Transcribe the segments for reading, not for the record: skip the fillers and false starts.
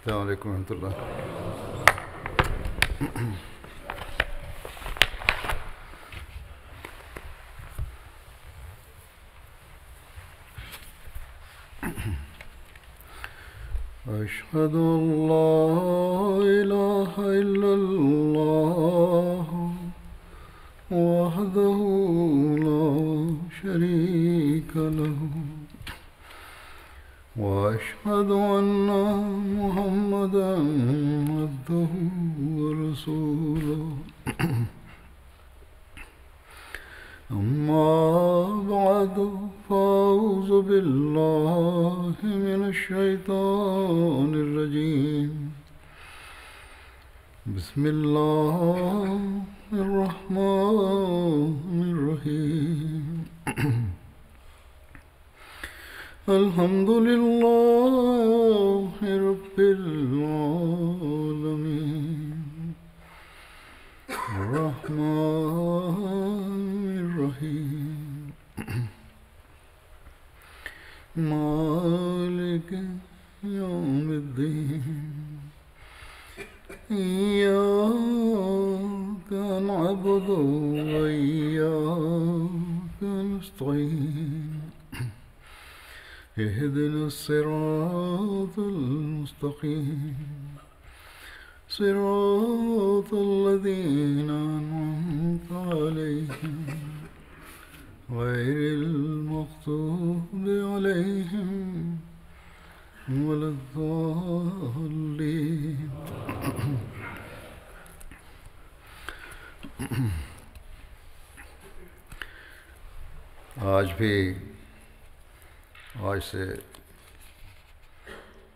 السلام عليكم ورحمة الله. أشهد أن لا إله إلا الله وحده لا شريك له وأشهد أن محمدا عبده ورسوله أما بعد فأعوذ بالله من الشيطان الرجيم بسم الله الرحمن الرحيم الحمد لله رب العالمين الرحمن الرحيم مالك يوم الدين إياك نعبد وإياك نستعين اهدنا الصراط المستقيم صراط الذين أنعمت عليهم غير المغضوب عليهم ولا الضالين.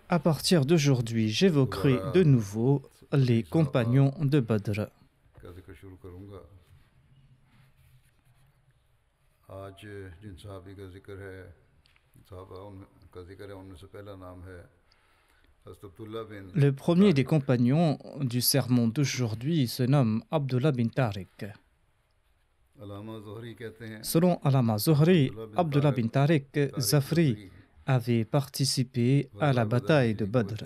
À partir d'aujourd'hui, j'évoquerai de nouveau les compagnons de Badr. Le premier des compagnons du sermon d'aujourd'hui se nomme Abdullah bin Tariq. Selon Allama Zuhri, Abdullah bin Tariq Zafri avait participé à la bataille de Badr.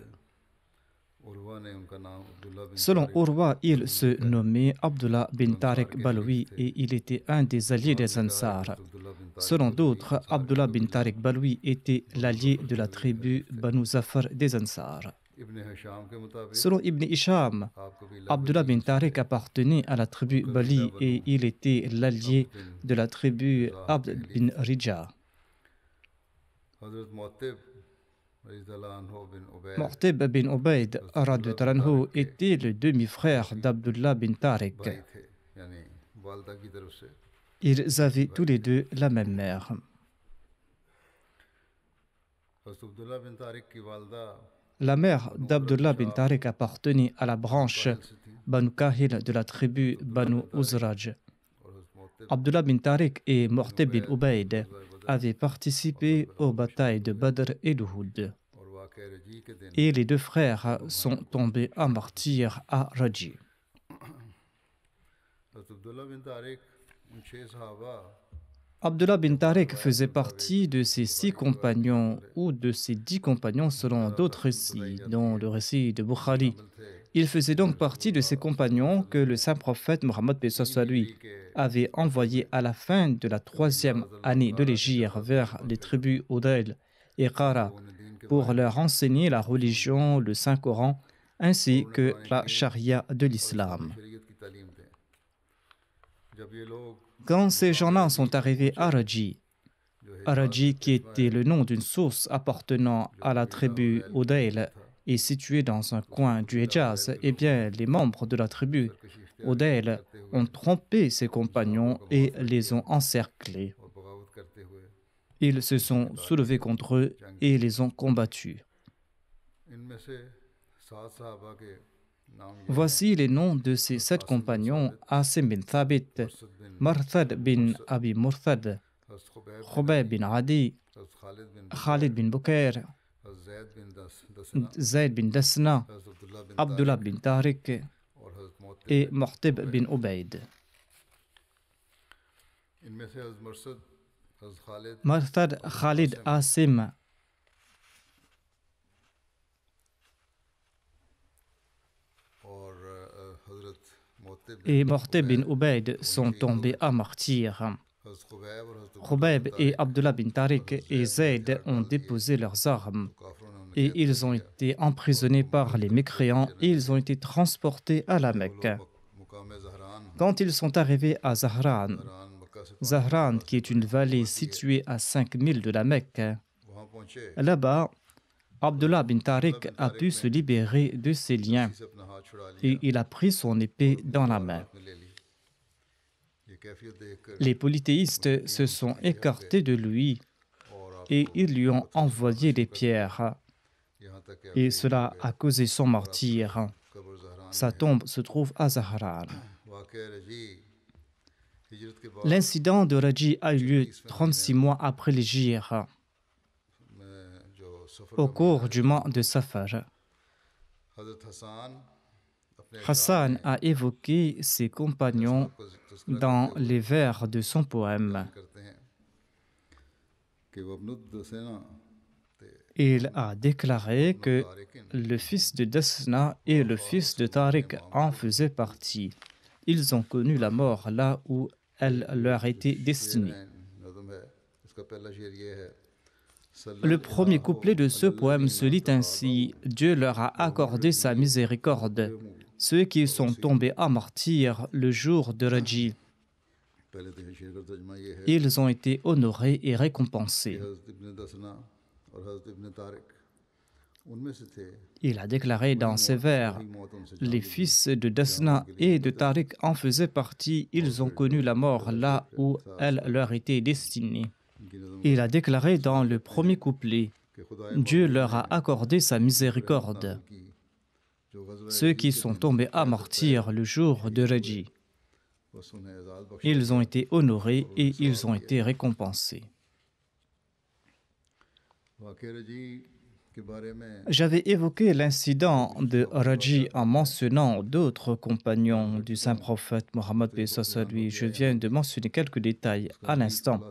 Selon Urwa, il se nommait Abdullah bin Tariq Baloui et il était un des alliés des Ansar. Selon d'autres, Abdullah bin Tariq Baloui était l'allié de la tribu Banu Zafar des Ansar. Selon Ibn Isham, Abdullah bin Tariq appartenait à la tribu Bali et il était l'allié de la tribu Abd bin Rija. Mu'tib bin Ubayd était le demi-frère d'Abdullah bin Tariq. Ils avaient tous les deux la même mère. La mère d'Abdullah bin Tariq appartenait à la branche Banu Kahil de la tribu Banu Uzraj. Abdullah bin Tariq et Mu'tib bin Ubayd avaient participé aux batailles de Badr et d'Uhud. Et les deux frères sont tombés en martyrs à Raji. Abdullah bin Tariq faisait partie de ces 6 compagnons ou de ces 10 compagnons selon d'autres récits, dont le récit de Bukhari. Il faisait donc partie de ces compagnons que le saint prophète Mohammed lui avait envoyé à la fin de la 3e année de l'Hégire vers les tribus Udail et Qara pour leur enseigner la religion, le Saint-Coran, ainsi que la charia de l'islam. Quand ces gens-là sont arrivés à Raji qui était le nom d'une source appartenant à la tribu Udail est située dans un coin du Hejaz, eh bien, les membres de la tribu Udail ont trompé ses compagnons et les ont encerclés. Ils se sont soulevés contre eux et les ont combattus. Voici les noms de ces 7 compagnons: Asim bin Thabit, Marthad bin Abi Murthad, Khubayb bin Adi, Khalid bin Bukair, Zayd bin Dasna, Abdullah bin Tariq et Mu'tib bin Ubayd. Marthad Khalid Asim et Morté bin Ubayd sont tombés à martyr. Khubayb et Abdullah bin Tariq et Zayd ont déposé leurs armes et ils ont été emprisonnés par les mécréants et ils ont été transportés à la Mecque. Quand ils sont arrivés à Zahran, qui est une vallée située à 5000 de la Mecque, là-bas, Abdullah bin Tariq a pu se libérer de ses liens et il a pris son épée dans la main. Les polythéistes se sont écartés de lui et ils lui ont envoyé des pierres. Et cela a causé son martyre. Sa tombe se trouve à Zahran. L'incident de Raji a eu lieu 36 mois après l'hégire, au cours du mois de Safar. Hassan a évoqué ses compagnons dans les vers de son poème. Il a déclaré que le fils de Dasna et le fils de Tariq en faisaient partie. Ils ont connu la mort là où elle leur était destinée. Le premier couplet de ce poème se lit ainsi: Dieu leur a accordé sa miséricorde, ceux qui sont tombés à martyr le jour de Raji. Ils ont été honorés et récompensés. Il a déclaré dans ses vers: les fils de Dasna et de Tariq en faisaient partie, ils ont connu la mort là où elle leur était destinée. Il a déclaré dans le premier couplet: Dieu leur a accordé sa miséricorde, ceux qui sont tombés à martyr le jour de Raji. Ils ont été honorés et ils ont été récompensés. J'avais évoqué l'incident de Raji en mentionnant d'autres compagnons du saint prophète Mohammed paix soit sur lui. Je viens de mentionner quelques détails à l'instant.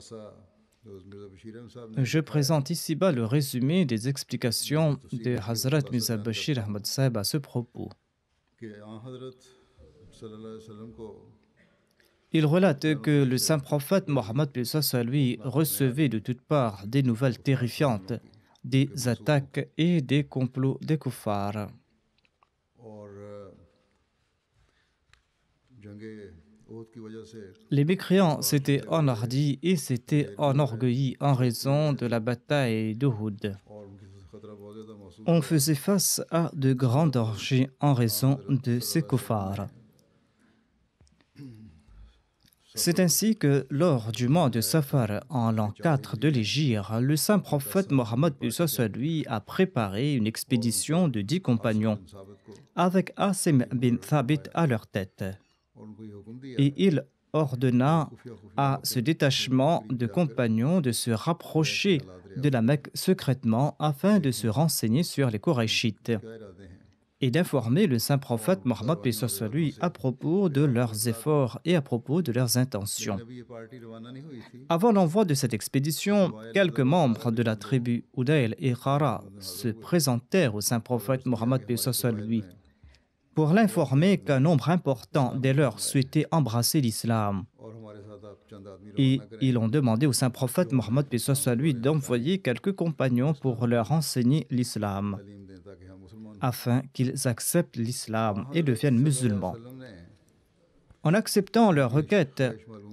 Je présente ici-bas le résumé des explications de Hazrat Mirza Bashir Ahmad Sahib à ce propos. Il relate que le saint prophète Mohammed paix soit sur lui recevait de toutes parts des nouvelles terrifiantes, des attaques et des complots des kuffars. Les mécréants s'étaient enhardis et s'étaient enorgueillis en raison de la bataille d'Uhud. On faisait face à de grands dangers en raison de ces kuffars. C'est ainsi que, lors du mois de Safar, en l'an 4 de l'hégire, le saint prophète Mohammed paix soit sur lui a préparé une expédition de 10 compagnons, avec Asim bin Thabit à leur tête. Et il ordonna à ce détachement de compagnons de se rapprocher de la Mecque secrètement afin de se renseigner sur les Qurayshites et d'informer le saint prophète Mohammed paix soit sur lui à propos de leurs efforts et à propos de leurs intentions. Avant l'envoi de cette expédition, quelques membres de la tribu Udayl et Khara se présentèrent au saint prophète Mohammed paix soit sur lui pour l'informer qu'un nombre important des leurs souhaitait embrasser l'islam. Et ils ont demandé au saint prophète Mohammed paix soit sur lui d'envoyer quelques compagnons pour leur enseigner l'islam, afin qu'ils acceptent l'islam et deviennent musulmans. En acceptant leur requête,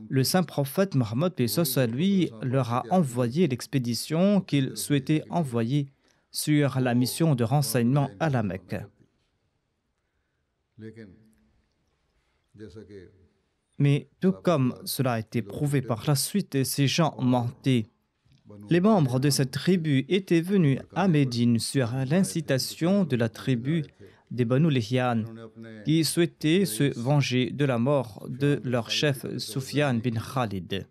le saint prophète Mohammed paix soit sur lui leur a envoyé l'expédition qu'il souhaitait envoyer sur la mission de renseignement à la Mecque. Mais tout comme cela a été prouvé par la suite, ces gens mentaient. Les membres de cette tribu étaient venus à Médine sur l'incitation de la tribu des Banu Lihyan, qui souhaitaient se venger de la mort de leur chef Sufyan bin Khalid.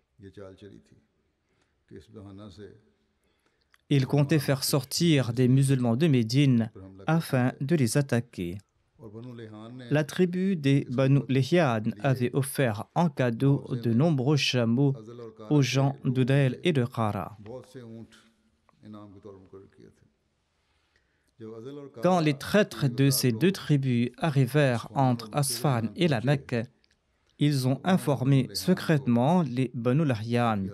Ils comptaient faire sortir des musulmans de Médine afin de les attaquer. La tribu des Banu Lihyan avait offert en cadeau de nombreux chameaux aux gens d'Udayl et de Khara. Quand les traîtres de ces deux tribus arrivèrent entre Asfan et la Mecque, ils ont informé secrètement les Banu Lahyan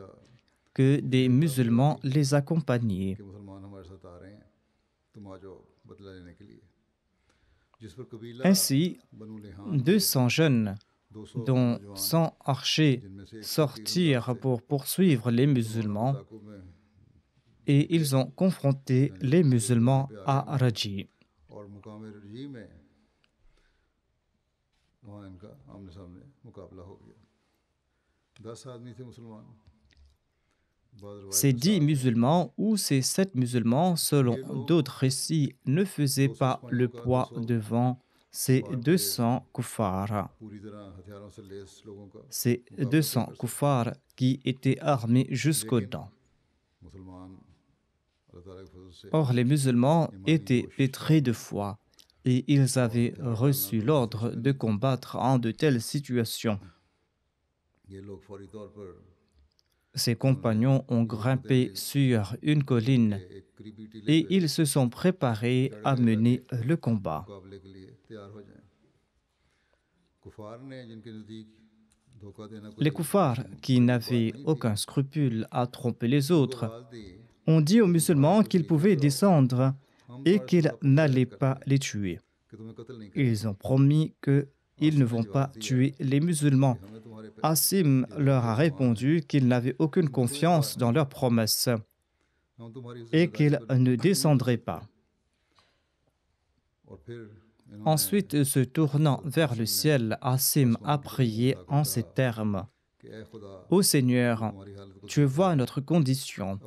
que des musulmans les accompagnaient. Ainsi, 200 jeunes, dont 100 archers, sortirent pour poursuivre les musulmans et ils ont confronté les musulmans à Raji. Ces 10 musulmans ou ces 7 musulmans, selon d'autres récits, ne faisaient pas le poids devant ces 200 kuffars. Ces 200 kuffars qui étaient armés jusqu'aux dents. Or, les musulmans étaient pétris de foi et ils avaient reçu l'ordre de combattre en de telles situations. Ses compagnons ont grimpé sur une colline et ils se sont préparés à mener le combat. Les kuffars, qui n'avaient aucun scrupule à tromper les autres, ont dit aux musulmans qu'ils pouvaient descendre et qu'ils n'allaient pas les tuer. Ils ont promis qu'ils ne vont pas tuer les musulmans. Asim leur a répondu qu'il n'avait aucune confiance dans leurs promesses et qu'ils ne descendraient pas. Ensuite, se tournant vers le ciel, Asim a prié en ces termes: Ô Seigneur, tu vois notre condition.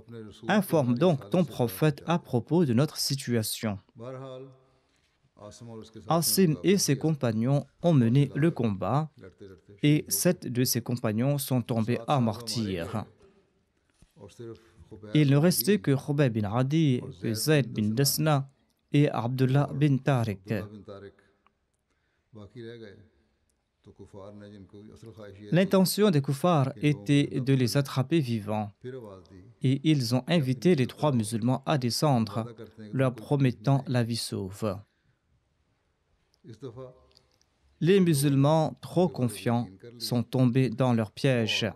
Informe donc ton prophète à propos de notre situation. Asim et ses compagnons ont mené le combat et 7 de ses compagnons sont tombés à martyrs. Il ne restait que Khubayb bin Adi, que Zayd bin Dasna et Abdullah bin Tariq. L'intention des kuffars était de les attraper vivants et ils ont invité les 3 musulmans à descendre, leur promettant la vie sauve. Les musulmans, trop confiants, sont tombés dans leur piège.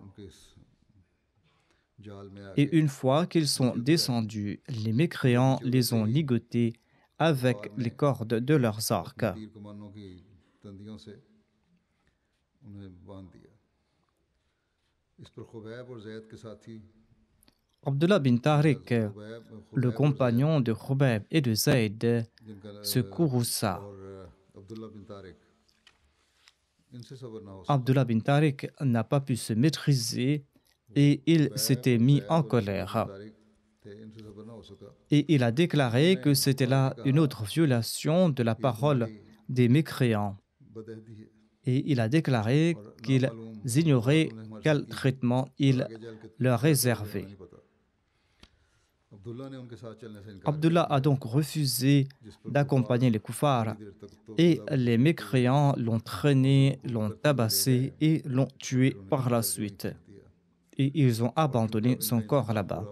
Et une fois qu'ils sont descendus, les mécréants les ont ligotés avec les cordes de leurs arcs. Abdullah bin Tariq, le compagnon de Khubayb et de Zayd, se courrouça. Abdullah bin Tariq n'a pas pu se maîtriser et il s'était mis en colère. Et il a déclaré que c'était là une autre violation de la parole des mécréants. Et il a déclaré qu'ils ignoraient quel traitement il leur réservait. Abdullah a donc refusé d'accompagner les kuffars et les mécréants l'ont traîné, l'ont tabassé et l'ont tué par la suite. Et ils ont abandonné son corps là-bas.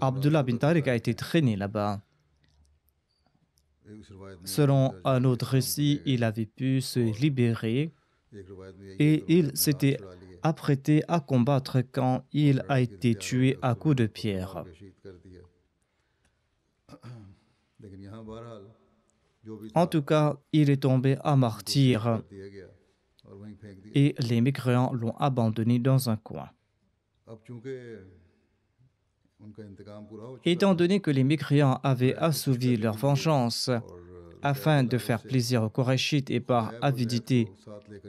Abdullah bin Tariq a été traîné là-bas. Selon un autre récit, il avait pu se libérer et il s'était apprêté à combattre quand il a été tué à coups de pierre. En tout cas, il est tombé à martyr et les mécréants l'ont abandonné dans un coin. Étant donné que les mécréants avaient assouvi leur vengeance afin de faire plaisir aux Qurayshites et par avidité,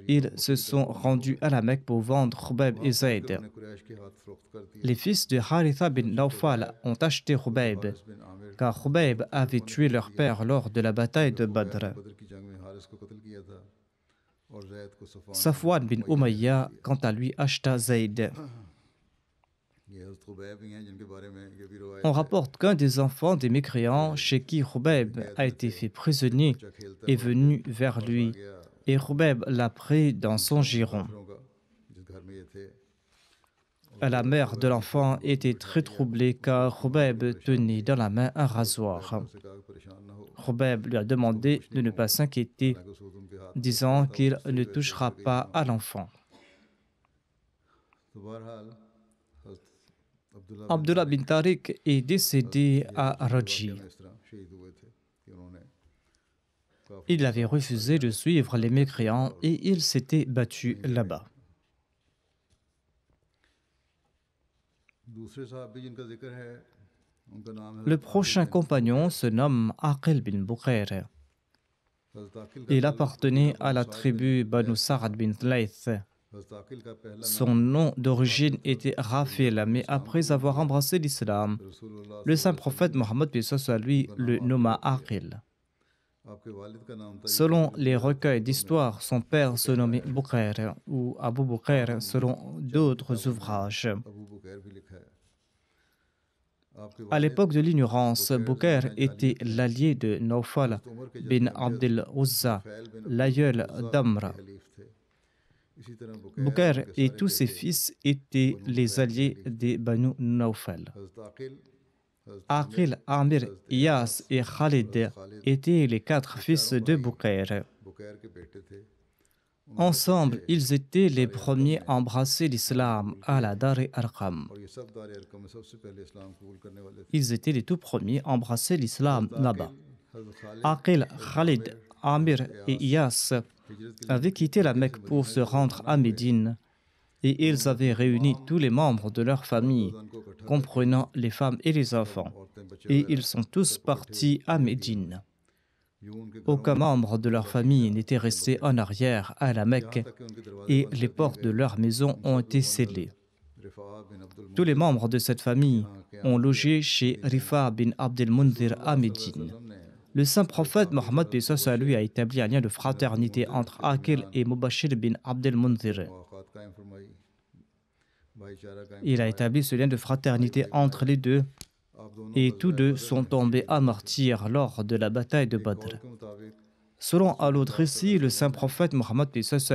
ils se sont rendus à la Mecque pour vendre Khubayb et Zayd. Les fils de Haritha bin Nawfal ont acheté Khubayb, car Khubayb avait tué leur père lors de la bataille de Badr. Safwan bin Umayya, quant à lui, acheta Zayd. On rapporte qu'un des enfants des mécréants, chez qui Khubayb a été fait prisonnier, est venu vers lui et Khubayb l'a pris dans son giron. La mère de l'enfant était très troublée car Khubayb tenait dans la main un rasoir. Khubayb lui a demandé de ne pas s'inquiéter, disant qu'il ne touchera pas à l'enfant. Abdullah bin Tariq est décédé à Raji. Il avait refusé de suivre les mécréants et il s'était battu là-bas. Le prochain compagnon se nomme Aqil bin Bukhair. Il appartenait à la tribu Banu Sa'ad bin Layth. Son nom d'origine était Rafil, mais après avoir embrassé l'islam, le saint prophète Mohammed lui le nomma Aqil. Selon les recueils d'histoire, son père se nommait Bukhair ou Abu Bukhair selon d'autres ouvrages. À l'époque de l'ignorance, Bukhair était l'allié de Nawfal bin Abdel Uzza, l'aïeul d'Amr. Bukhair et tous ses fils étaient les alliés des Banu Nawfal. Aqil, Amir, Iyas et Khalid étaient les 4 fils de Bukhair. Ensemble, ils étaient les premiers à embrasser l'islam à la Dar-e-Arqam. Ils étaient les tout premiers à embrasser l'islam là-bas. Aqil, Khalid, Amir et Iyas avaient quitté la Mecque pour se rendre à Médine et ils avaient réuni tous les membres de leur famille, comprenant les femmes et les enfants, et ils sont tous partis à Médine. Aucun membre de leur famille n'était resté en arrière à la Mecque et les portes de leur maison ont été scellées. Tous les membres de cette famille ont logé chez Rifa bin Abdel Mundhir à Médine. Le saint prophète Mohammed lui a établi un lien de fraternité entre Aqil et Mubashir bin Abdel Mundhir. Il a établi ce lien de fraternité entre les deux et tous deux sont tombés à martyrs lors de la bataille de Badr. Selon un autre récit, le saint prophète Mohammed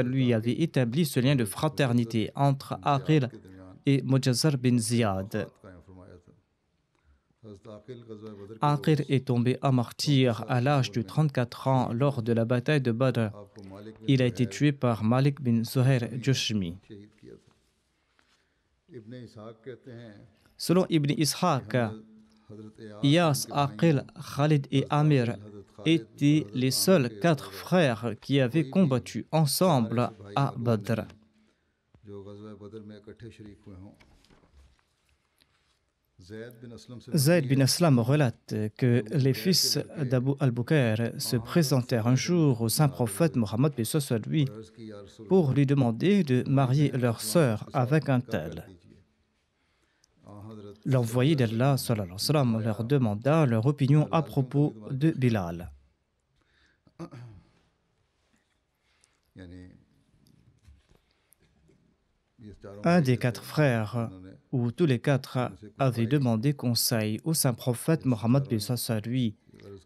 lui avait établi ce lien de fraternité entre Aqil et Mujazzar bin Ziyad. Aqil est tombé à martyr à l'âge de 34 ans lors de la bataille de Badr. Il a été tué par Malik bin Zuhair Jushmi. Selon Ibn Ishaq, Iyas, Aqil, Khalid et Amir étaient les seuls 4 frères qui avaient combattu ensemble à Badr. Zayd bin Aslam relate que les fils d'Abu al-Bukhair se présentèrent un jour au saint prophète Mohammed lui pour lui demander de marier leur sœur avec un tel. L'envoyé d'Allah leur demanda leur opinion à propos de Bilal. Un des 4 frères, ou tous les 4, avaient demandé conseil au saint prophète Mohammed lui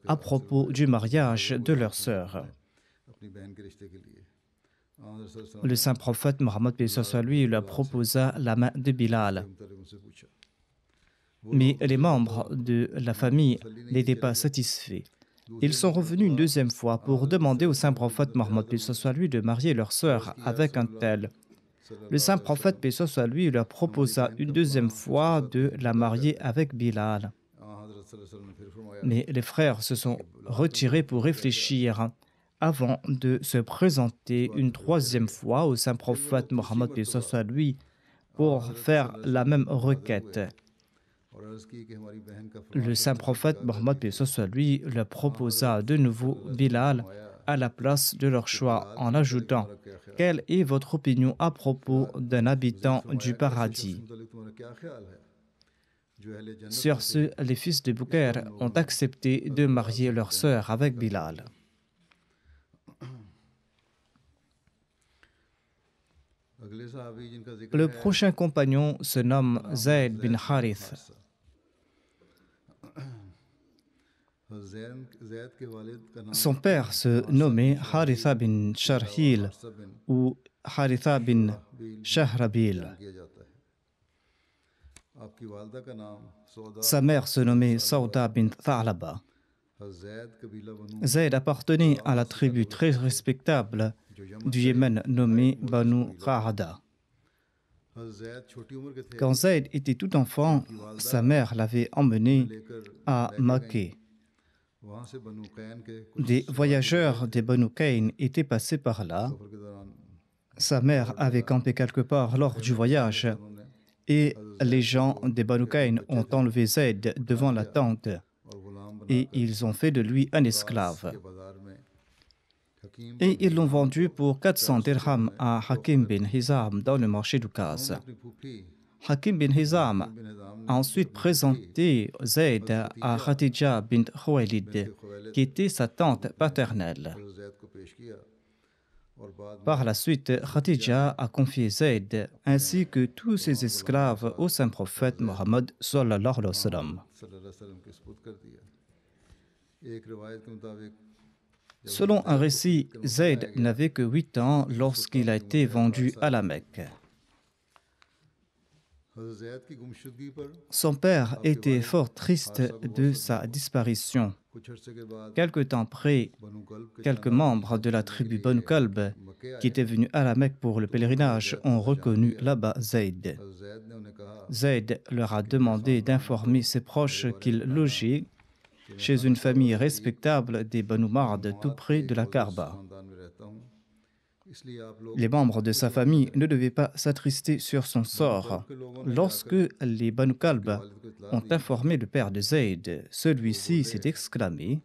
à propos du mariage de leur sœur. Le saint prophète Mohammed lui leur proposa la main de Bilal. Mais les membres de la famille n'étaient pas satisfaits. Ils sont revenus une deuxième fois pour demander au saint prophète Mohammed lui de marier leur sœur avec un tel. Le saint prophète lui leur proposa une deuxième fois de la marier avec Bilal. Mais les frères se sont retirés pour réfléchir avant de se présenter une troisième fois au saint prophète Mohammed lui pour faire la même requête. Le saint prophète Mohammed lui leur proposa de nouveau Bilal à la place de leur choix en ajoutant « Quelle est votre opinion à propos d'un habitant du paradis ?» Sur ce, les fils de Bukhair ont accepté de marier leur sœur avec Bilal. Le prochain compagnon se nomme Zayd bin Harith. Son père se nommait Haritha bin Sharhil ou Haritha bin Shahrabil. Sa mère se nommait Sauda bint Tha'laba. Zayd appartenait à la tribu très respectable du Yémen nommée Banu Qa'ada. Quand Zayd était tout enfant, sa mère l'avait emmené à Makkah. Des voyageurs des Banu Kayn étaient passés par là. Sa mère avait campé quelque part lors du voyage et les gens des Banu Kayn ont enlevé Zayd devant la tente et ils ont fait de lui un esclave. Et ils l'ont vendu pour 400 dirhams à Hakim bin Hizam dans le marché d'Oukaz. Hakim bin Hizam a ensuite présenté Zayd à Khadija bint Khuwaylid, qui était sa tante paternelle. Par la suite, Khadija a confié Zayd ainsi que tous ses esclaves au saint prophète Mohammed sallallahu alayhi wa sallam. Selon un récit, Zayd n'avait que 8 ans lorsqu'il a été vendu à la Mecque. Son père était fort triste de sa disparition. Quelque temps après, quelques membres de la tribu Banu Kalb qui étaient venus à la Mecque pour le pèlerinage ont reconnu là-bas Zayd. Zayd leur a demandé d'informer ses proches qu'il logeait chez une famille respectable des Banu Ma'd tout près de la Kaaba. Les membres de sa famille ne devaient pas s'attrister sur son sort. Lorsque les Banu Kalb ont informé le père de Zayd, celui-ci s'est exclamé: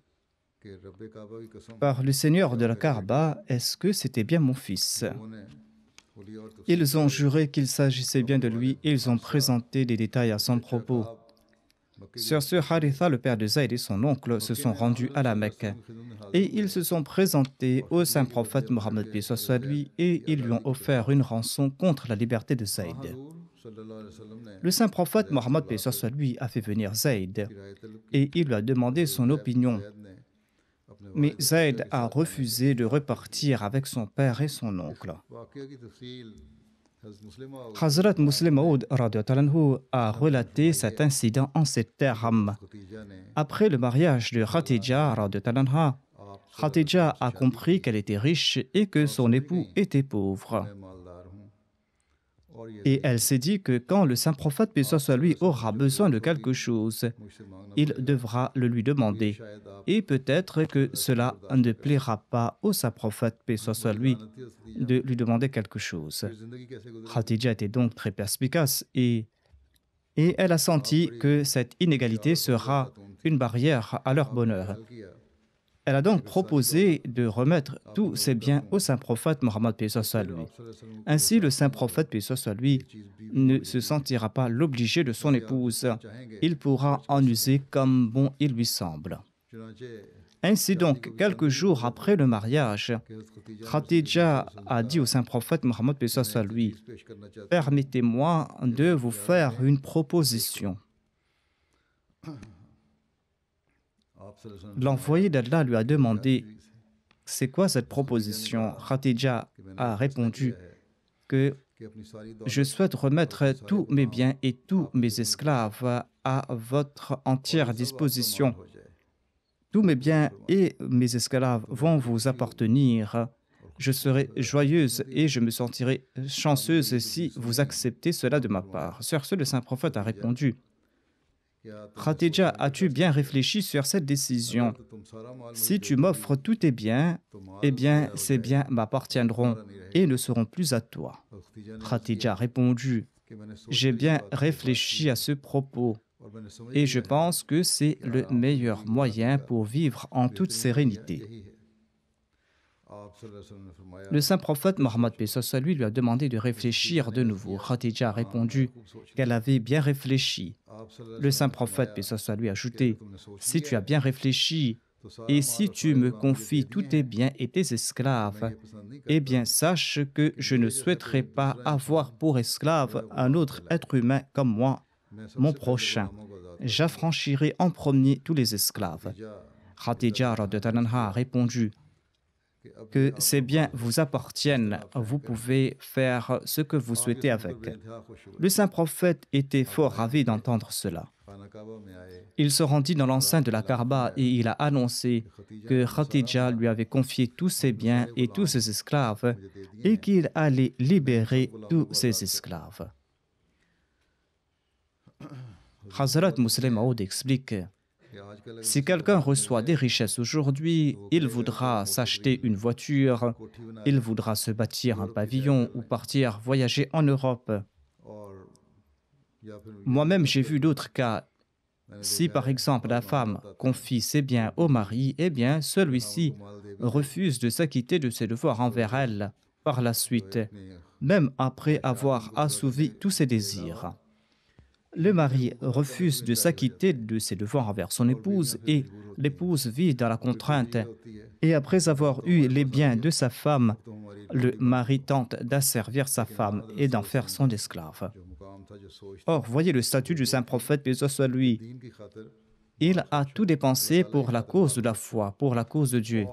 par le Seigneur de la Kaaba, est-ce que c'était bien mon fils? Ils ont juré qu'il s'agissait bien de lui et ils ont présenté des détails à son propos. Sur ce, Haritha, le père de Zayd et son oncle se sont rendus à la Mecque et ils se sont présentés au saint prophète Mohammed lui et ils lui ont offert une rançon contre la liberté de Zayd. Le saint prophète Mohammed lui a fait venir Zayd et il lui a demandé son opinion. Mais Zayd a refusé de repartir avec son père et son oncle. Hazrat Muslim Maud a relaté cet incident en ces termes. Après le mariage de Khadija, Khadija a compris qu'elle était riche et que son époux était pauvre. Et elle s'est dit que quand le saint prophète, paix soit lui, aura besoin de quelque chose, il devra le lui demander. Et peut-être que cela ne plaira pas au saint prophète, paix soit lui, de lui demander quelque chose. Khadija était donc très perspicace et elle a senti que cette inégalité sera une barrière à leur bonheur. Elle a donc proposé de remettre tous ses biens au saint prophète Mohammed paix soit lui. Ainsi, le saint prophète paix soit lui ne se sentira pas l'obligé de son épouse. Il pourra en user comme bon il lui semble. Ainsi donc, quelques jours après le mariage, Khadija a dit au saint prophète Mohammed paix soit lui: permettez-moi de vous faire une proposition. L'envoyé d'Allah lui a demandé: c'est quoi cette proposition? Khadija a répondu que je souhaite remettre tous mes biens et tous mes esclaves à votre entière disposition. Tous mes biens et mes esclaves vont vous appartenir. Je serai joyeuse et je me sentirai chanceuse si vous acceptez cela de ma part. Sur ce, le saint prophète a répondu: Khadija, as-tu bien réfléchi sur cette décision? Si tu m'offres tous tes biens, eh bien, ces biens m'appartiendront et ne seront plus à toi. Khadija a répondu: j'ai bien réfléchi à ce propos et je pense que c'est le meilleur moyen pour vivre en toute sérénité. Le saint prophète Mohammed paix soit lui lui a demandé de réfléchir de nouveau. Khadija a répondu qu'elle avait bien réfléchi. Le saint prophète paix soit lui a ajouté: si tu as bien réfléchi et si tu me confies tous tes biens et tes esclaves, eh bien sache que je ne souhaiterais pas avoir pour esclave un autre être humain comme moi, mon prochain. J'affranchirai en premier tous les esclaves. Khadija a répondu: que ces biens vous appartiennent, vous pouvez faire ce que vous souhaitez avec. Le saint prophète était fort ravi d'entendre cela. Il se rendit dans l'enceinte de la Kaaba et il a annoncé que Khadija lui avait confié tous ses biens et tous ses esclaves et qu'il allait libérer tous ses esclaves. Hazrat Muslim Maud explique: si quelqu'un reçoit des richesses aujourd'hui, il voudra s'acheter une voiture, il voudra se bâtir un pavillon ou partir voyager en Europe. Moi-même, j'ai vu d'autres cas. Si par exemple la femme confie ses biens au mari, eh bien celui-ci refuse de s'acquitter de ses devoirs envers elle par la suite, même après avoir assouvi tous ses désirs. Le mari refuse de s'acquitter de ses devoirs envers son épouse et l'épouse vit dans la contrainte. Et après avoir eu les biens de sa femme, le mari tente d'asservir sa femme et d'en faire son esclave. Or, voyez le statut du saint prophète, paix soit lui. Il a tout dépensé pour la cause de la foi, pour la cause de Dieu.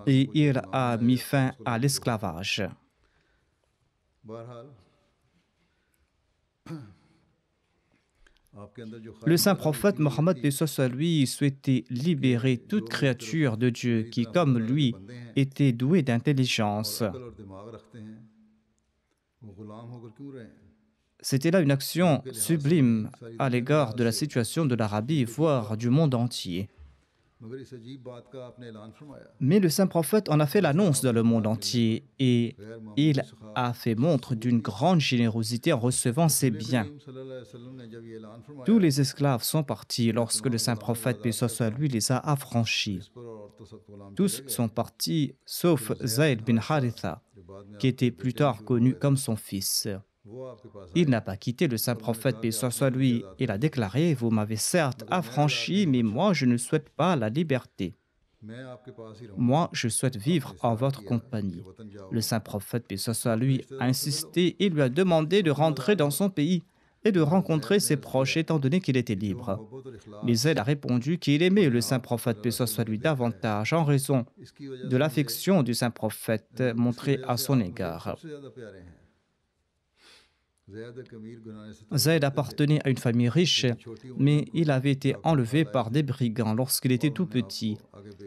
Et il a mis fin à l'esclavage. Le saint prophète Mohammed, paix soit lui, souhaitait libérer toute créature de Dieu qui, comme lui, était douée d'intelligence. C'était là une action sublime à l'égard de la situation de l'Arabie, voire du monde entier. Mais le saint prophète en a fait l'annonce dans le monde entier et il a fait montre d'une grande générosité en recevant ses biens. Tous les esclaves sont partis lorsque le saint prophète, paix soit lui, les a affranchis. Tous sont partis, sauf Zayd bin Haritha, qui était plus tard connu comme son fils. Il n'a pas quitté le saint prophète, paix soit lui. Il a déclaré: vous m'avez certes affranchi, mais moi je ne souhaite pas la liberté. Moi je souhaite vivre en votre compagnie. Le saint prophète, paix soit lui, a insisté et lui a demandé de rentrer dans son pays et de rencontrer ses proches, étant donné qu'il était libre. Mais Zayd a répondu qu'il aimait le saint prophète, paix soit lui, davantage en raison de l'affection du saint prophète montrée à son égard. Zayd appartenait à une famille riche, mais il avait été enlevé par des brigands lorsqu'il était tout petit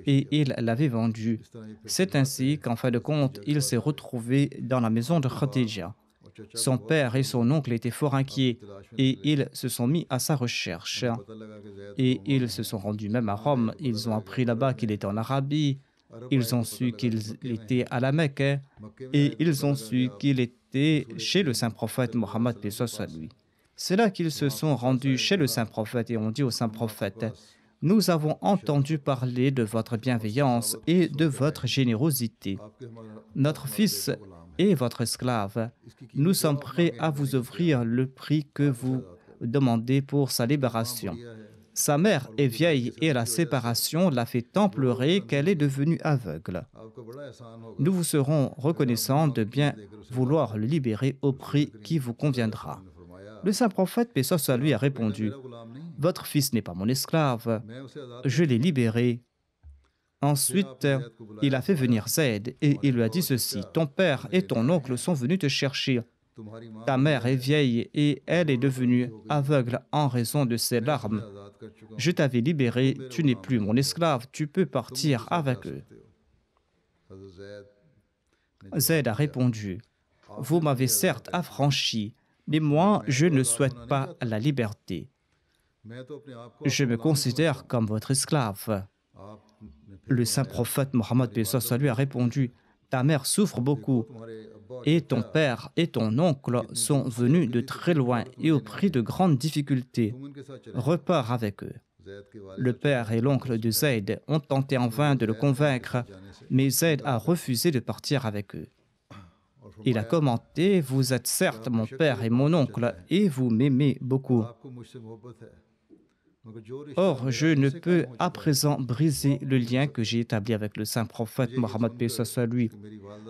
et il l'avait vendu. C'est ainsi qu'en fin de compte, il s'est retrouvé dans la maison de Khadija. Son père et son oncle étaient fort inquiets et ils se sont mis à sa recherche. Et ils se sont rendus même à Rome. Ils ont appris là-bas qu'il était en Arabie. Ils ont su qu'il était à la Mecque et ils ont su qu'il était chez le saint prophète Mohammed, paix soit lui. C'est là qu'ils se sont rendus chez le saint prophète et ont dit au saint prophète: nous avons entendu parler de votre bienveillance et de votre générosité. Notre fils est votre esclave. Nous sommes prêts à vous offrir le prix que vous demandez pour sa libération. Sa mère est vieille et la séparation l'a fait tant pleurer qu'elle est devenue aveugle. Nous vous serons reconnaissants de bien vouloir le libérer au prix qui vous conviendra. Le saint prophète, paix soit lui, a répondu: votre fils n'est pas mon esclave, je l'ai libéré. Ensuite, il a fait venir Zayd et il lui a dit ceci: ton père et ton oncle sont venus te chercher. Ta mère est vieille et elle est devenue aveugle en raison de ses larmes. Je t'avais libéré, tu n'es plus mon esclave, tu peux partir avec eux. Zayd a répondu: vous m'avez certes affranchi, mais moi je ne souhaite pas la liberté. Je me considère comme votre esclave. Le saint prophète Mohammed, paix soit lui, a répondu: ta mère souffre beaucoup et ton père et ton oncle sont venus de très loin et au prix de grandes difficultés. Repars avec eux. Le père et l'oncle de Zayd ont tenté en vain de le convaincre, mais Zayd a refusé de partir avec eux. Il a commenté: vous êtes certes mon père et mon oncle et vous m'aimez beaucoup. Or, je ne peux à présent briser le lien que j'ai établi avec le saint prophète Mohammed, paix soit lui.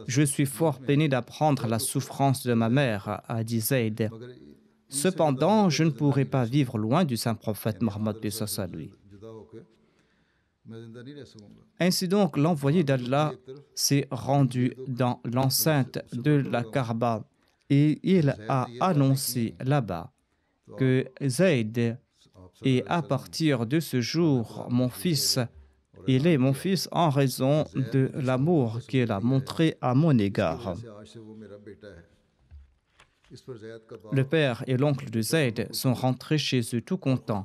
Je suis fort peiné d'apprendre la souffrance de ma mère, a dit Zayd. Cependant, je ne pourrai pas vivre loin du saint prophète Mohammed, paix soit lui. Ainsi donc, l'envoyé d'Allah s'est rendu dans l'enceinte de la Kaaba et il a annoncé là-bas que Zayd est à partir de ce jour mon fils. Il est mon fils en raison de l'amour qu'il a montré à mon égard. Le père et l'oncle de Zayd sont rentrés chez eux tout contents,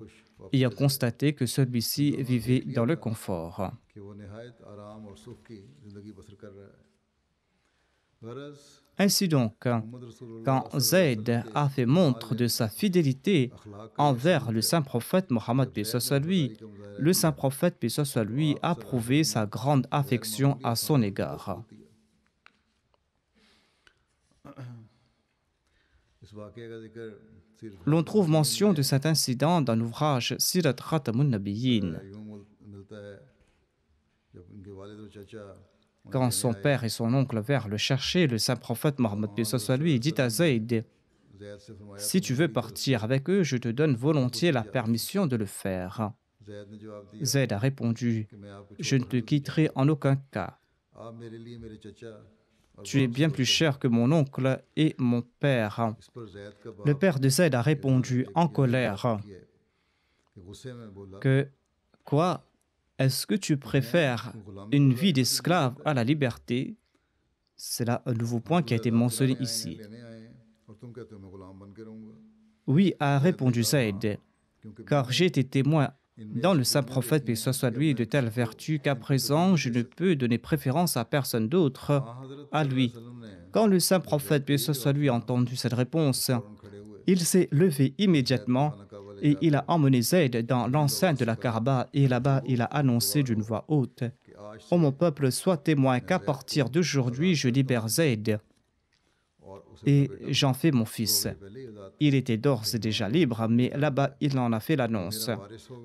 ayant constaté que celui-ci vivait dans le confort. Ainsi donc, quand Zayd a fait montre de sa fidélité envers le saint prophète Mohammed paix soit lui, le saint prophète paix soit lui a prouvé sa grande affection à son égard. L'on trouve mention de cet incident dans l'ouvrage Sirat Khatamun Nabiyyin. Quand son père et son oncle vinrent le chercher, le saint prophète Mohammed paix soit lui dit à Zayd: si tu veux partir avec eux, je te donne volontiers la permission de le faire. Zayd a répondu: je ne te quitterai en aucun cas. Tu es bien plus cher que mon oncle et mon père. Le père de Zayd a répondu en colère que quoi? Est-ce que tu préfères une vie d'esclave à la liberté? C'est là un nouveau point qui a été mentionné ici. Oui, a répondu Zayd, car j'ai été témoin dans le saint prophète, paix soit lui, de telle vertu qu'à présent je ne peux donner préférence à personne d'autre à lui. Quand le saint prophète, paix soit lui, a entendu cette réponse, il s'est levé immédiatement et il a emmené Zayd dans l'enceinte de la Kaaba et là-bas il a annoncé d'une voix haute: ô mon peuple, sois témoin qu'à partir d'aujourd'hui je libère Zayd et j'en fais mon fils. Il était d'ores et déjà libre, mais là-bas il en a fait l'annonce.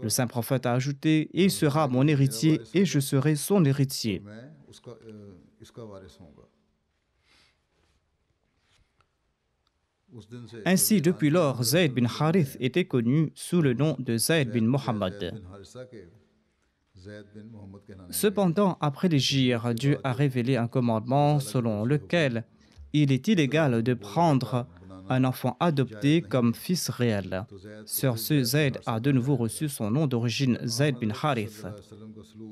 Le saint prophète a ajouté: il sera mon héritier et je serai son héritier. Ainsi, depuis lors, Zayd bin Harith était connu sous le nom de Zayd bin Mohammed. Cependant, après l'hégire, Dieu a révélé un commandement selon lequel il est illégal de prendre un enfant adopté comme fils réel. Sur ce, Zayd a de nouveau reçu son nom d'origine Zayd bin Harith.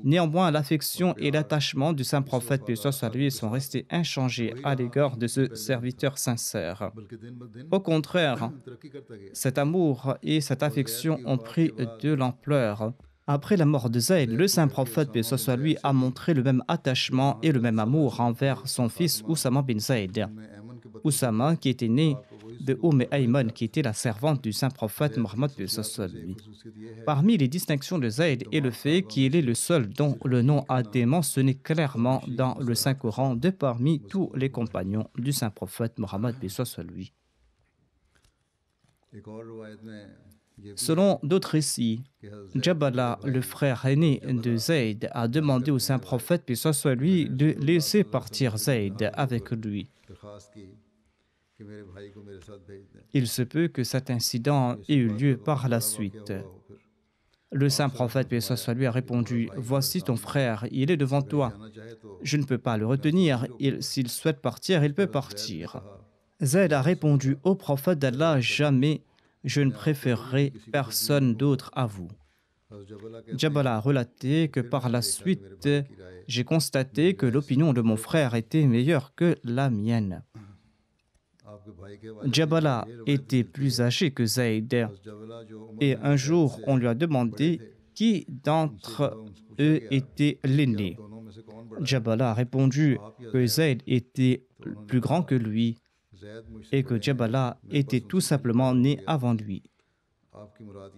Néanmoins, l'affection et l'attachement du saint prophète paix soit lui sont restés inchangés à l'égard de ce serviteur sincère. Au contraire, cet amour et cette affection ont pris de l'ampleur. Après la mort de Zayd, le saint prophète paix soit lui a montré le même attachement et le même amour envers son fils Oussama bin Zayd. Oussama, qui était né de Ayman, qui était la servante du saint prophète Mohammed paix soit lui. Parmi les distinctions de Zayd est le fait qu'il est le seul dont le nom a été mentionné clairement dans le Saint-Coran de parmi tous les compagnons du saint prophète Mohammed paix soit lui. Selon d'autres récits, Jabala, le frère aîné de Zayd, a demandé au saint prophète paix soit lui de laisser partir Zayd avec lui. Il se peut que cet incident ait eu lieu par la suite. Le saint prophète paix soit lui a répondu: voici ton frère, il est devant toi. Je ne peux pas le retenir. S'il souhaite partir, il peut partir. Zayd a répondu au prophète d'Allah: jamais je ne préférerai personne d'autre à vous. Jabala a relaté que par la suite, j'ai constaté que l'opinion de mon frère était meilleure que la mienne. Jabala était plus âgé que Zayd et un jour on lui a demandé qui d'entre eux était l'aîné. Jabala a répondu que Zayd était plus grand que lui et que Jabala était tout simplement né avant lui.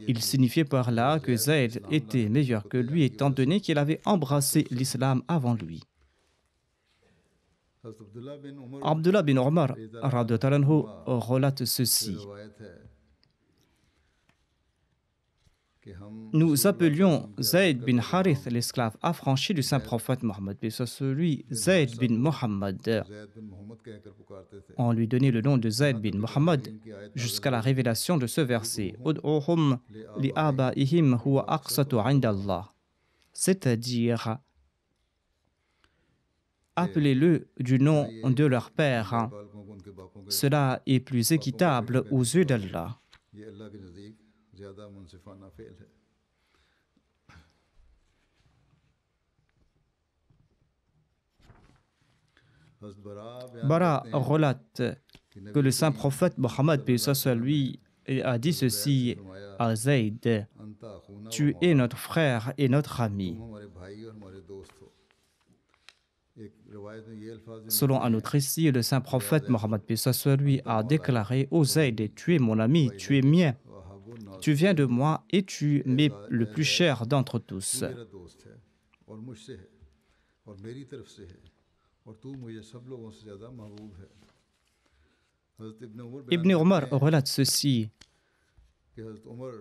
Il signifiait par là que Zayd était meilleur que lui étant donné qu'il avait embrassé l'islam avant lui. Abdullah bin Omar relate ceci. Nous appelions Zayd bin Harith, l'esclave affranchi du saint prophète Mohammed, paix soit lui, Zayd bin Mohammed. On lui donnait le nom de Zayd bin Mohammed jusqu'à la révélation de ce verset. Ud'uhum li abaihim huwa aqsatu 'inda Allah. c'est-à-dire appelez-le du nom de leur père. Cela est plus équitable aux yeux d'Allah. Bara relate que le saint prophète Mohammed lui a dit ceci à Zayd: tu es notre frère et notre ami. Selon un autre récit, le saint prophète Mohammed lui a déclaré: ô Zayd, tu es mon ami, tu es mien, tu viens de moi et tu m'es le plus cher d'entre tous. Ibn Omar relate ceci: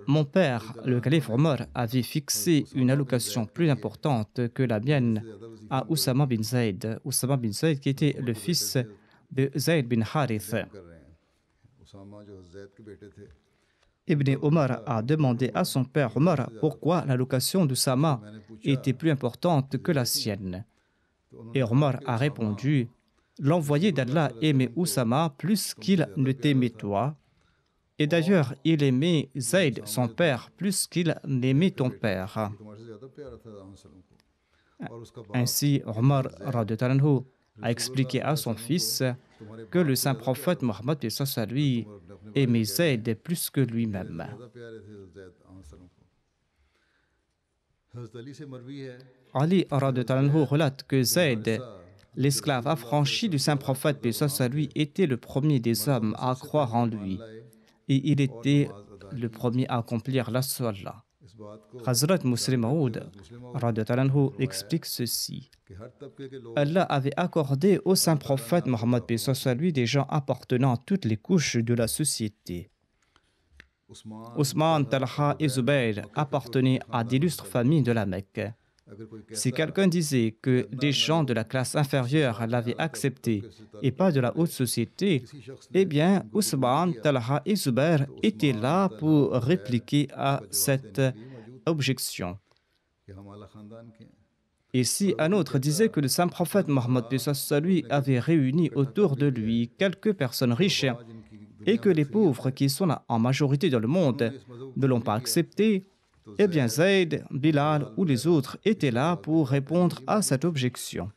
mon père, le calife Omar, avait fixé une allocation plus importante que la mienne à Oussama bin Zayd. Oussama bin Zayd qui était le fils de Zayd bin Harith. Ibn Omar a demandé à son père Omar pourquoi l'allocation d'Oussama était plus importante que la sienne. Et Omar a répondu: l'envoyé d'Allah aimait Oussama plus qu'il ne t'aimait toi. Et d'ailleurs, il aimait Zayd, son père, plus qu'il n'aimait ton père. Ainsi, Omar a expliqué à son fils que le saint prophète Mohammed lui aimait Zayd plus que lui-même. Ali relate que Zayd, l'esclave affranchi du saint prophète lui, était le premier des hommes à croire en lui. Et il était le premier à accomplir la salat. Hazrat Muslim Maud explique ceci: Allah avait accordé au saint prophète Mohammed lui des gens appartenant à toutes les couches de la société. Ousmane, Talha et Zubayr appartenaient à d'illustres familles de la Mecque. Si quelqu'un disait que des gens de la classe inférieure l'avaient accepté et pas de la haute société, eh bien, Ousmane, Talha et Zubayr étaient là pour répliquer à cette objection. Et si un autre disait que le saint prophète Mohammed lui avait réuni autour de lui quelques personnes riches et que les pauvres qui sont là en majorité dans le monde ne l'ont pas accepté, eh bien Zayd, Bilal ou les autres étaient là pour répondre à cette objection.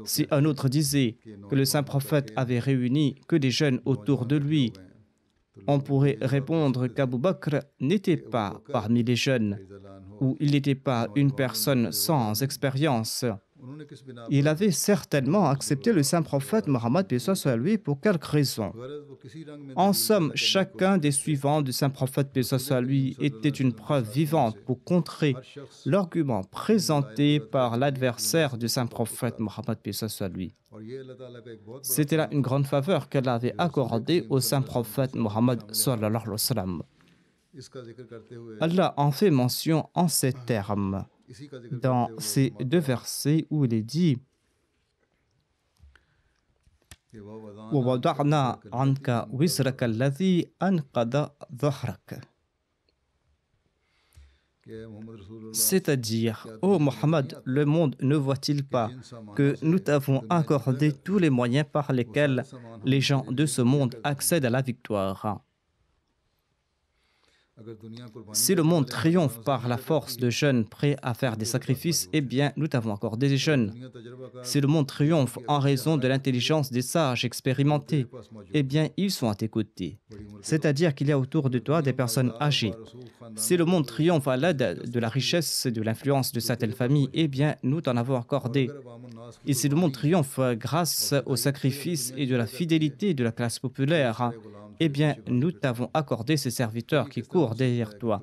Si un autre disait que le saint prophète avait réuni que des jeunes autour de lui, on pourrait répondre qu'Abu Bakr n'était pas parmi les jeunes, ou il n'était pas une personne sans expérience. Il avait certainement accepté le saint prophète Mohammed lui pour quelque raison. En somme, chacun des suivants du saint prophète lui était une preuve vivante pour contrer l'argument présenté par l'adversaire du saint prophète Mohammed lui. C'était là une grande faveur qu'elle avait accordée au saint prophète Mohammed sallallahu alayhi wa sallam. Allah en fait mention en ces termes dans ces deux versets où il est dit: وَوَضَعْنَا عَنْكَ وِزْرَكَ الَّذِي أَنْقَضَ ظَهْرَكَ. C'est-à-dire, ô Mohammed, le monde ne voit-il pas que nous t'avons accordé tous les moyens par lesquels les gens de ce monde accèdent à la victoire? Si le monde triomphe par la force de jeunes prêts à faire des sacrifices, eh bien, nous t'avons accordé des jeunes. Si le monde triomphe en raison de l'intelligence des sages expérimentés, eh bien, ils sont à tes côtés. C'est-à-dire qu'il y a autour de toi des personnes âgées. Si le monde triomphe à l'aide de la richesse et de l'influence de certaines familles, eh bien, nous t'en avons accordé. Et si le monde triomphe grâce au sacrifice et de la fidélité de la classe populaire, eh bien, nous t'avons accordé ces serviteurs qui courent derrière toi.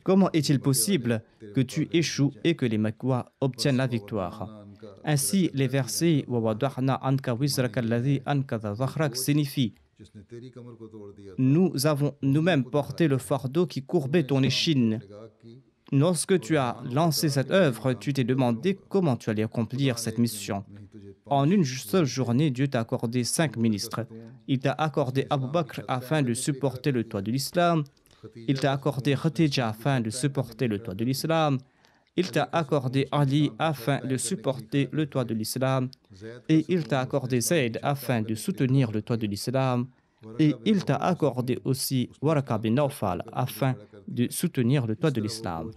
Comment est-il possible que tu échoues et que les Makwa obtiennent la victoire? Ainsi, les versets signifient: nous avons nous-mêmes porté le fardeau qui courbait ton échine. Lorsque tu as lancé cette œuvre, tu t'es demandé comment tu allais accomplir cette mission. En une seule journée, Dieu t'a accordé 5 ministres. Il t'a accordé Abu Bakr afin de supporter le toit de l'islam. Il t'a accordé Khadija afin de supporter le toit de l'islam. il t'a accordé Ali afin de supporter le toit de l'islam, et il t'a accordé Zayd afin de soutenir le toit de l'islam, et il t'a accordé aussi Waraka bin Nawfal afin de soutenir le toit de l'islam.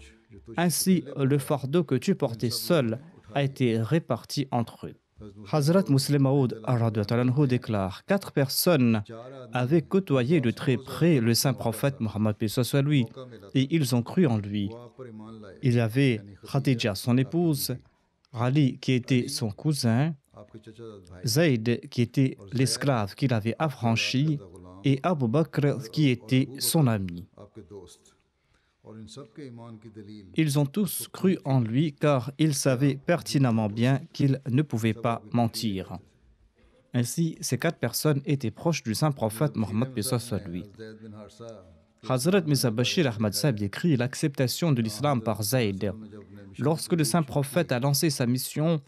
Ainsi, le fardeau que tu portais seul a été réparti entre eux. Hazrat Muslim Maud déclare: 4 personnes avaient côtoyé de très près le saint prophète Mohammed lui, et ils ont cru en lui. Il y avait Khadija, son épouse, Ali, qui était son cousin, Zayd, qui était l'esclave qu'il avait affranchi, et Abu Bakr, qui était son ami. Ils ont tous cru en lui car ils savaient pertinemment bien qu'il ne pouvait pas mentir. Ainsi, ces 4 personnes étaient proches du saint prophète Mohammed lui. Hazrat Mirza Bashir Ahmad Sahib décrit l'acceptation de l'islam par Zayd. Lorsque le saint prophète a lancé sa mission,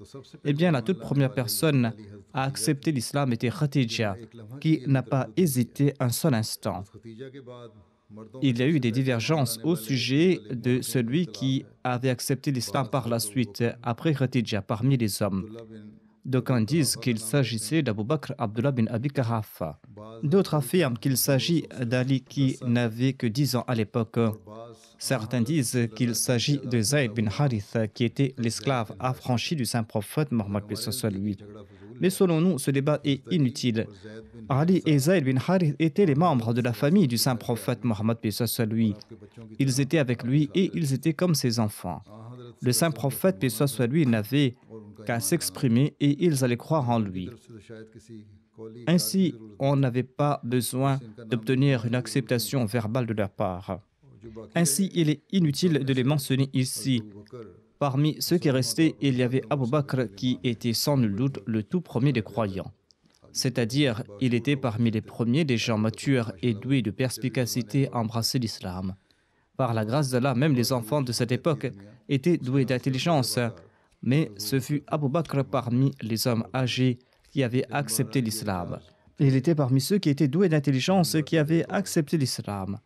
eh bien la toute première personne à accepter l'islam était Khadija, qui n'a pas hésité un seul instant. Il y a eu des divergences au sujet de celui qui avait accepté l'islam par la suite, après Khadija, parmi les hommes. D'aucuns disent qu'il s'agissait d'Abu Bakr Abdullah bin Abi Quhafa. D'autres affirment qu'il s'agit d'Ali qui n'avait que 10 ans à l'époque. Certains disent qu'il s'agit de Zayd bin Harith, qui était l'esclave affranchi du saint prophète Mohammed lui. Mais selon nous, ce débat est inutile. Ali et Zayd bin Harith étaient les membres de la famille du saint prophète Mohammed lui. Ils étaient avec lui et ils étaient comme ses enfants. Le saint prophète lui n'avait qu'à s'exprimer et ils allaient croire en lui. Ainsi, on n'avait pas besoin d'obtenir une acceptation verbale de leur part. Ainsi, il est inutile de les mentionner ici. Parmi ceux qui restaient, il y avait Abu Bakr qui était sans nul doute le tout premier des croyants. C'est-à-dire, il était parmi les premiers des gens matures et doués de perspicacité à embrasser l'islam. Par la grâce d'Allah, même les enfants de cette époque étaient doués d'intelligence, mais ce fut Abu Bakr parmi les hommes âgés qui avaient accepté l'islam. Il était parmi ceux qui étaient doués d'intelligence et qui avaient accepté l'islam.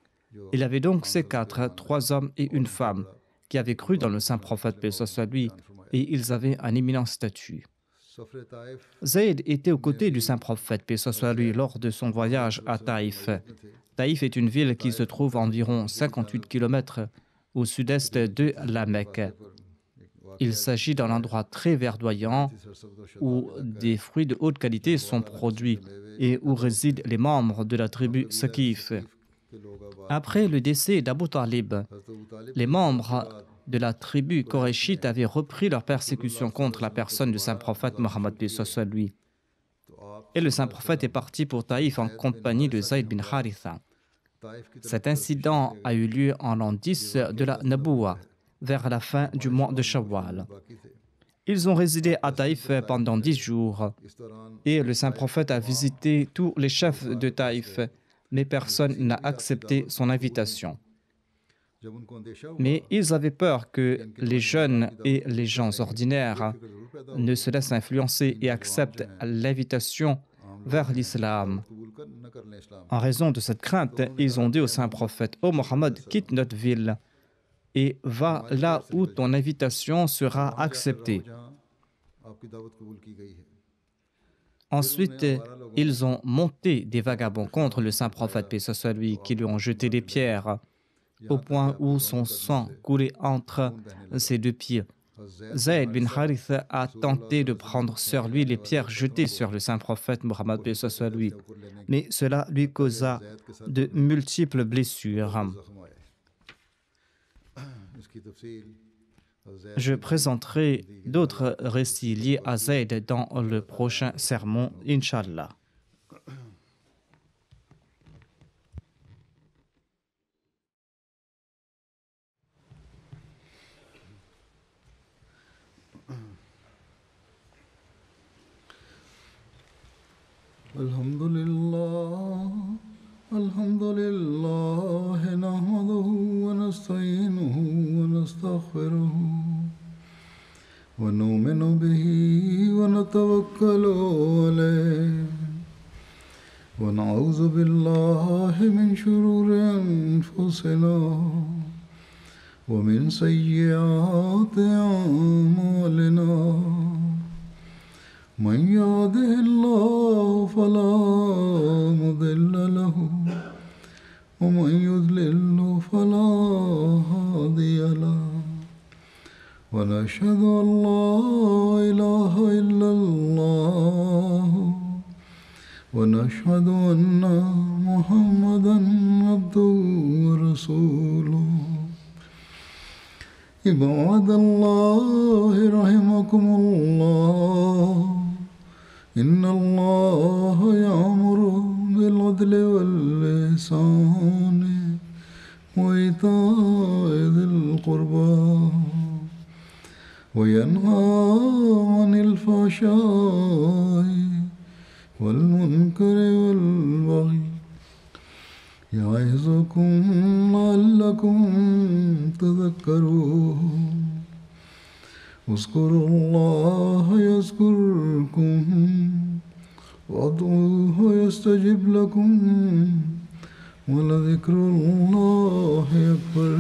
Il y avait donc ces 4, 3 hommes et une femme, qui avaient cru dans le saint prophète, paix soit lui, et ils avaient un éminent statut. Zayd était aux côtés du saint prophète, paix soit lui, lors de son voyage à Taïf. Taïf est une ville qui se trouve à environ 58 km au sud-est de la Mecque. Il s'agit d'un endroit très verdoyant où des fruits de haute qualité sont produits et où résident les membres de la tribu Saqif. Après le décès d'Abu Talib, les membres de la tribu Qurayshite avaient repris leur persécution contre la personne du saint prophète Mohammed lui. Et le saint prophète est parti pour Taïf en compagnie de Zayd bin Haritha. Cet incident a eu lieu en l'an 10 de la Nabouwa, vers la fin du mois de Shawwal. Ils ont résidé à Taïf pendant 10 jours et le saint prophète a visité tous les chefs de Taïf, mais personne n'a accepté son invitation. Mais ils avaient peur que les jeunes et les gens ordinaires ne se laissent influencer et acceptent l'invitation vers l'islam. En raison de cette crainte, ils ont dit au saint prophète: « Ô Mohammed, quitte notre ville et va là où ton invitation sera acceptée. » Ensuite, ils ont monté des vagabonds contre le saint prophète, paix soit lui, qui lui ont jeté des pierres, au point où son sang coulait entre ses 2 pieds. Zayd bin Harith a tenté de prendre sur lui les pierres jetées sur le saint prophète Mohammed, paix soit lui, mais cela lui causa de multiples blessures. Je présenterai d'autres récits liés à Zayd dans le prochain sermon, Inch'Allah. Alhamdulillah, alhamdulillah, nahmaduhu wa nasta'inuhu wa nastaghfiruhu wa nu'minu bihi wa natawakkalu alayhi wa na'udhu billahi min shururi anfusina ومن سيئات أعمالنا من يهده الله فلا مضل له ومن يضلل فلا هادي له ونشهد أن لا إله إلا الله ونشهد أن محمدا عبده ورسوله عباد الله رحمكم الله إن الله يأمر بالعدل والإحسان وإيتاء ذي القربى وينهى عن الفحشاء والمنكر والبغي يعظكم لعلكم تذكرون اذكروا الله يذكركم وادعوه يستجب لكم ولذكر الله أكبر